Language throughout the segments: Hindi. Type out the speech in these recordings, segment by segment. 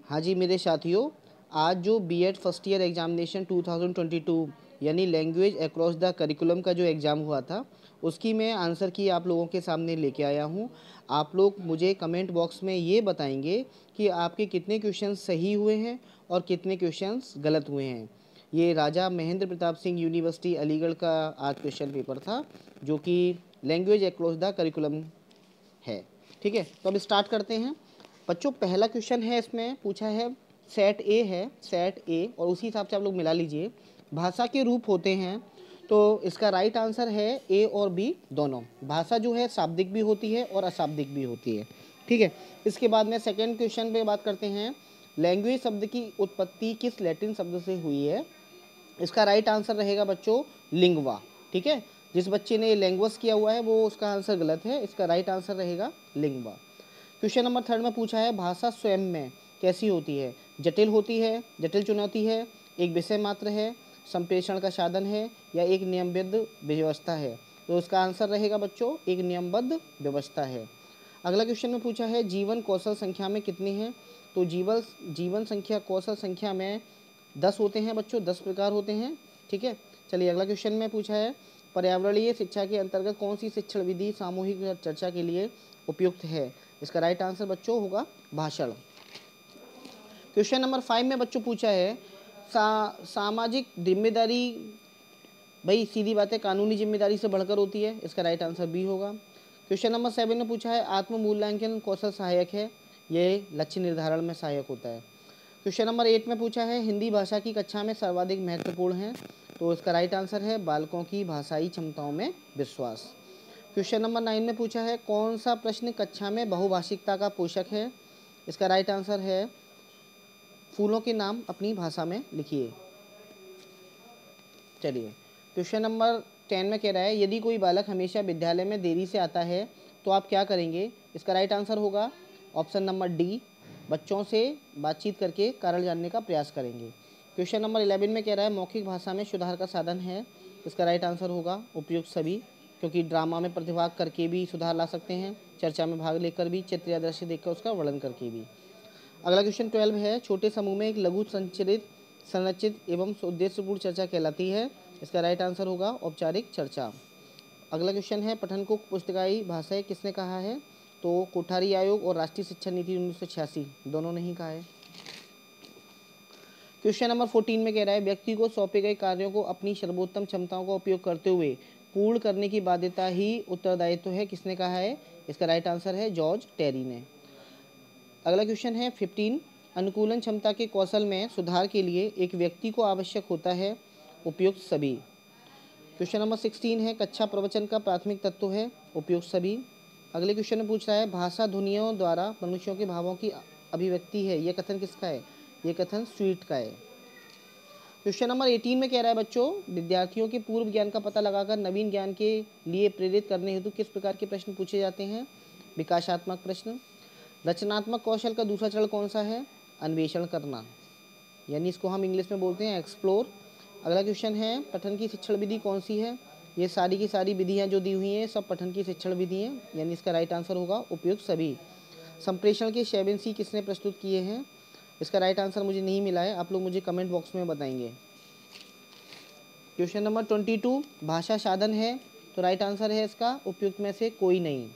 हाँ जी मेरे साथियों, आज जो बीएड फर्स्ट ईयर एग्जामिनेशन 2022 यानी लैंग्वेज अक्रॉस द करिकुलम का जो एग्ज़ाम हुआ था, उसकी मैं आंसर की आप लोगों के सामने लेके आया हूँ। आप लोग मुझे कमेंट बॉक्स में ये बताएंगे कि आपके कितने क्वेश्चंस सही हुए हैं और कितने क्वेश्चंस गलत हुए हैं। ये राजा महेंद्र प्रताप सिंह यूनिवर्सिटी अलीगढ़ का आज क्वेश्चन पेपर था, जो कि लैंग्वेज अक्रॉस द करिकुलम है। ठीक है, तो अब स्टार्ट करते हैं बच्चों। पहला क्वेश्चन है, इसमें पूछा है सेट ए है, सेट ए, और उसी हिसाब से आप लोग मिला लीजिए। भाषा के रूप होते हैं, तो इसका राइट आंसर है ए और बी दोनों। भाषा जो है शाब्दिक भी होती है और अशाब्दिक भी होती है। ठीक है, इसके बाद में सेकंड क्वेश्चन पे बात करते हैं। लैंग्वेज शब्द की उत्पत्ति किस लैटिन शब्द से हुई है? इसका राइट आंसर रहेगा बच्चों लिंगवा। ठीक है, जिस बच्चे ने लैंग्वेज किया हुआ है वो उसका आंसर गलत है, इसका राइट आंसर रहेगा लिंगवा। क्वेश्चन नंबर थर्ड में पूछा है भाषा स्वयं में कैसी होती है? जटिल होती है, जटिल चुनौती है, एक विषय मात्र है, संप्रेषण का साधन है, या एक नियमबद्ध व्यवस्था है? तो उसका आंसर रहेगा बच्चों एक नियमबद्ध व्यवस्था है। अगला क्वेश्चन में पूछा है जीवन कौशल संख्या में कितनी है? तो जीवन संख्या कौशल संख्या में 10 होते हैं बच्चों, 10 प्रकार होते हैं। ठीक है, चलिए अगला क्वेश्चन में पूछा है पर्यावरणीय शिक्षा के अंतर्गत कौन सी शिक्षण विधि सामूहिक चर्चा के लिए उपयुक्त है? इसका राइट आंसर बच्चों होगा भाषण। क्वेश्चन नंबर 5 में बच्चों पूछा है सामाजिक जिम्मेदारी, भाई सीधी बात है कानूनी जिम्मेदारी से बढ़कर होती है, इसका राइट आंसर बी होगा। क्वेश्चन नंबर 7 में पूछा है आत्म मूल्यांकन कौशल सहायक है, ये लक्ष्य निर्धारण में सहायक होता है। क्वेश्चन नंबर 8 में पूछा है हिंदी भाषा की कक्षा में सर्वाधिक महत्वपूर्ण है, तो इसका राइट आंसर है बालकों की भाषाई क्षमताओं में विश्वास। क्वेश्चन नंबर 9 में पूछा है कौन सा प्रश्न कक्षा में बहुभाषिकता का पोषक है? इसका राइट आंसर है फूलों के नाम अपनी भाषा में लिखिए। चलिए क्वेश्चन नंबर 10 में कह रहा है यदि कोई बालक हमेशा विद्यालय में देरी से आता है तो आप क्या करेंगे? इसका राइट आंसर होगा ऑप्शन नंबर डी, बच्चों से बातचीत करके कारण जानने का प्रयास करेंगे। क्वेश्चन नंबर 11 में कह रहा है मौखिक भाषा में सुधार का साधन है, इसका राइट आंसर होगा उपयुक्त सभी, क्योंकि ड्रामा में प्रतिभाग करके भी सुधार ला सकते हैं, चर्चा में भाग लेकर भी, चित्र या दृश्य देखकर उसका वर्णन करके भी। अगला क्वेश्चन 12 है छोटे समूह में एक लघु संचरित संरचित एवं उद्देश्यपूर्ण चर्चा कहलाती है, इसका राइट आंसर होगा औपचारिक चर्चा। अगला क्वेश्चन है पठन को पुस्तकाई भाषा किसने कहा है? तो कोठारी आयोग और राष्ट्रीय शिक्षा नीति 1986 दोनों ने ही कहा है। क्वेश्चन नंबर 14 में कह रहा है व्यक्ति को सौंपे गए कार्यों को अपनी सर्वोत्तम क्षमताओं का उपयोग करते हुए पूर्ण करने की बाध्यता ही उत्तरदायित्व है, किसने कहा है? इसका राइट आंसर है जॉर्ज टेरी ने। अगला क्वेश्चन है 15 अनुकूलन क्षमता के कौशल में सुधार के लिए एक व्यक्ति को आवश्यक होता है, उपयुक्त सभी। क्वेश्चन नंबर 16 है कक्षा प्रवचन का प्राथमिक तत्व है, उपयुक्त सभी। अगले क्वेश्चन में पूछ रहा है भाषा ध्वनियों द्वारा मनुष्यों के भावों की अभिव्यक्ति है, यह कथन किसका है? यह कथन स्वीट का है। क्वेश्चन नंबर 18 में कह रहा है बच्चों विद्यार्थियों के पूर्व ज्ञान का पता लगाकर नवीन ज्ञान के लिए प्रेरित करने हेतु किस प्रकार के प्रश्न पूछे जाते हैं? विकासात्मक प्रश्न। रचनात्मक कौशल का दूसरा चरण कौन सा है? अन्वेषण करना, यानी इसको हम इंग्लिश में बोलते हैं एक्सप्लोर। अगला क्वेश्चन है पठन की शिक्षण विधि कौन सी है? ये सारी की सारी विधियाँ जो दी हुई हैं सब पठन की शिक्षण विधि हैं, यानी इसका राइट आंसर होगा उपयुक्त सभी। संप्रेषण के 7 सी किसने प्रस्तुत किए हैं? इसका राइट आंसर मुझे नहीं मिला है, आप लोग मुझे कमेंट बॉक्स में बताएंगे। क्वेश्चन नंबर 22 भाषा साधन है, तो राइट आंसर है इसका उपयुक्त में से कोई नहीं।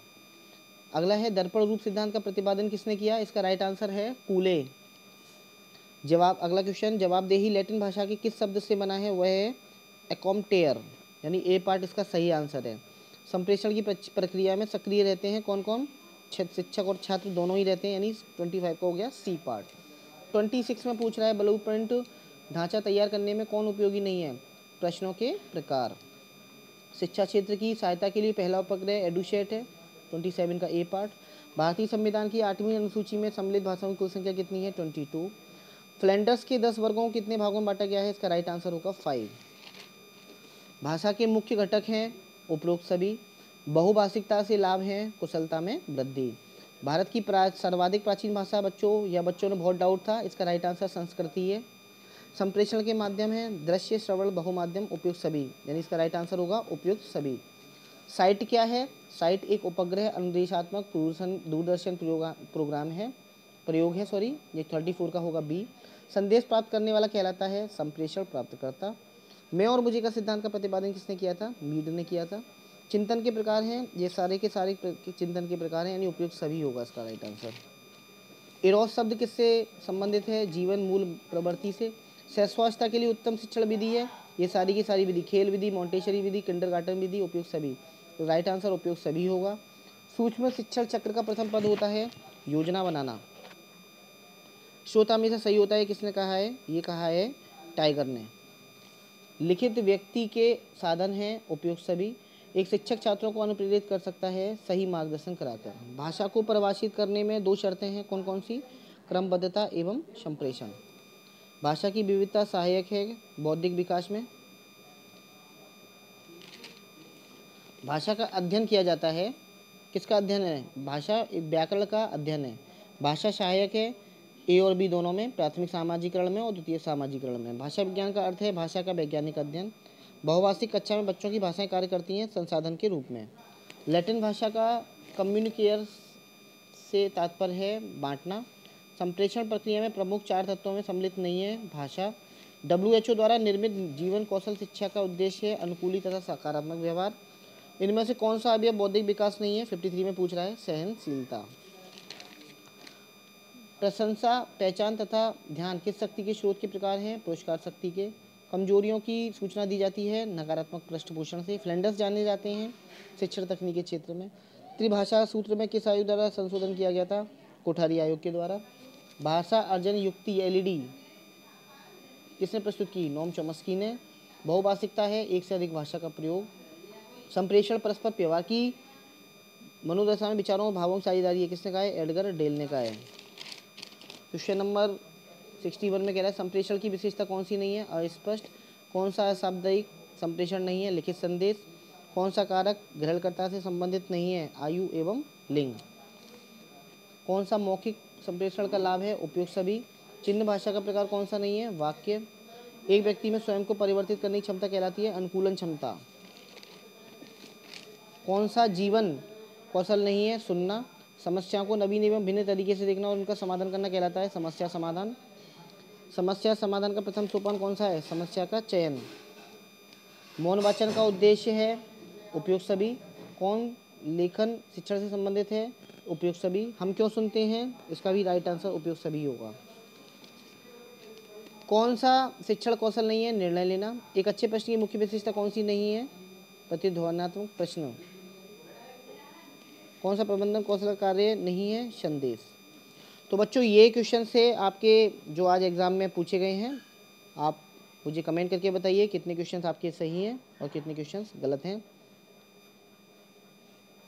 अगला है दर्पण रूप सिद्धांत का प्रतिपादन किसने किया? इसका राइट आंसर है कूले। जवाब अगला क्वेश्चन जवाबदेही लैटिन भाषा के किस शब्द से बना है? वह है एकॉम्प्टेयर, यानी ए पार्ट इसका सही आंसर है। संप्रेषण की प्रक्रिया में सक्रिय रहते हैं कौन कौन? शिक्षक और छात्र दोनों ही रहते हैं, यानी 25 का हो गया सी पार्ट। 26 में पूछ रहा है ब्लू प्रिंट ढांचा तैयार करने में कौन उपयोगी नहीं है? प्रश्नों के प्रकार। शिक्षा क्षेत्र की सहायता के लिए पहला उपग्रह एडुसेट है, 27 का ए पार्ट। भारतीय संविधान की 8वीं अनुसूची में सम्मिलित भाषाओं की कुल संख्या कितनी है? 22। फ्लैंडर्स के 10 वर्गों को कितने भागों में बांटा गया है? इसका राइट आंसर होगा 5। भाषा के मुख्य घटक हैं उपरोक्त सभी। बहुभाषिकता से लाभ हैं कुशलता में वृद्धि। भारत की सर्वाधिक प्राचीन भाषा बच्चों या बच्चों ने बहुत डाउट था, इसका राइट आंसर संस्कृति है। संप्रेषण के माध्यम है दृश्य श्रवण बहुमाध्यम उपयुक्त सभी, यानी इसका राइट आंसर होगा उपयुक्त सभी। साइट क्या है? साइट एक उपग्रह अनुदेशात्मक दूरदर्शन प्रोग्राम है। प्रयोग है, सॉरी, ये 34 का होगा बी। संदेश प्राप्त करने वाला कहलाता है संप्रेषण प्राप्तकर्ता। मैं और मुझे का सिद्धांत का प्रतिपादन किसने किया था? मीड ने किया था। चिंतन के प्रकार हैं, ये सारे के सारे चिंतन के प्रकार हैं, यानी उपयुक्त सभी होगा इसका राइट आंसर। इरोस शब्द किससे संबंधित है? जीवन मूल प्रवृत्ति से। सहस्वास्थ्य के लिए उत्तम शिक्षण विधि है, ये सारी की सारी विधि, खेल विधि, मॉन्टेसरी विधि, किंडरगार्टन विधि, उपयुक्त सभी। तो राइट आंसर उपयुक्त सभी होगा। सूक्ष्म शिक्षण चक्र का प्रथम पद होता है योजना बनाना। श्रोता में से सही होता है, किसने कहा है? ये कहा है टाइगर ने। लिखित व्यक्ति के साधन हैं, उपयुक्त सभी। एक शिक्षक छात्रों को अनुप्रेरित कर सकता है सही मार्गदर्शन कराकर। भाषा को परिभाषित करने में दो शर्तें हैं, कौन कौन सी? क्रमबद्धता एवं संप्रेषण। भाषा की विविधता सहायक है बौद्धिक विकास में। भाषा का अध्ययन किया जाता है, किसका अध्ययन है? भाषा व्याकरण का अध्ययन है। भाषा सहायक है ए और बी दोनों में, प्राथमिक सामाजिकरण में और द्वितीय सामाजिकरण में। भाषा विज्ञान का अर्थ है भाषा का वैज्ञानिक अध्ययन। बहुभाषिक कक्षा में बच्चों की भाषाएं कार्य करती हैं संसाधन के रूप में। लैटिन भाषा का कम्युनिकेयर से तात्पर्य है बांटना। संप्रेषण प्रक्रिया में प्रमुख 4 तत्वों में सम्मिलित नहीं है भाषा। WHO द्वारा निर्मित जीवन कौशल शिक्षा का उद्देश्य है अनुकूली तथा सकारात्मक व्यवहार। इनमें से कौन सा अवयव बौद्धिक विकास नहीं है? 53 में पूछ रहा है, सहनशीलता। प्रशंसा, पहचान तथा ध्यान किस शक्ति के स्रोत के प्रकार हैं? पुरस्कार शक्ति के। कमजोरियों की सूचना दी जाती है नकारात्मक पृष्ठपोषण से। फ्लैंडर्स जाने जाते हैं शिक्षण तकनीक के क्षेत्र में। त्रिभाषा सूत्र में किस आयोग द्वारा संशोधन किया गया था? कोठारी आयोग के द्वारा। भाषा अर्जन युक्ति LED किसने प्रस्तुत की? नोम चॉम्स्की ने। बहुभाषिकता है एक से अधिक भाषा का प्रयोग। संप्रेषण परस्पर व्यवहार की मनोदशा में विचारों भावों की साझेदारी है, किसने कहा है? एडगर डेल ने कहा है। क्वेश्चन नंबर 61 में कह रहा है संप्रेषण की विशेषता कौन सी नहीं है? अस्पष्ट। कौन सा अशाब्दिक संप्रेषण नहीं है? लिखित संदेश। कौन सा कारक ग्रहणकर्ता से संबंधित नहीं है? आयु एवं लिंग। कौन सा मौखिक संप्रेषण का लाभ है? उपयुक्त सभी। चिन्ह भाषा का प्रकार कौन सा नहीं है? वाक्य। एक व्यक्ति में स्वयं को परिवर्तित करने की क्षमता कहलाती है अनुकूलन क्षमता। कौन सा जीवन कौशल नहीं है? सुनना। समस्याओं को नवीन एवं भिन्न तरीके से देखना और उनका समाधान करना कहलाता है समस्या समाधान। समस्या समाधान का प्रथम सोपान कौन सा है? समस्या का चयन। मौन वाचन का उद्देश्य है उपयुक्त सभी। कौन लेखन शिक्षण से संबंधित है? उपयुक्त सभी। हम क्यों सुनते हैं? इसका भी राइट आंसर उपयुक्त सभी होगा। कौन सा शिक्षण कौशल नहीं है? निर्णय लेना। एक अच्छे प्रश्न की मुख्य विशेषता कौन सी नहीं है? प्रतिध्वन्यात्मक प्रश्न। कौन सा प्रबंधन कौशल कार्य नहीं है? संदेश। तो बच्चों ये क्वेश्चन से आपके जो आज एग्जाम में पूछे गए हैं, आप मुझे कमेंट करके बताइए कितने क्वेश्चंस आपके सही हैं और कितने क्वेश्चंस गलत हैं।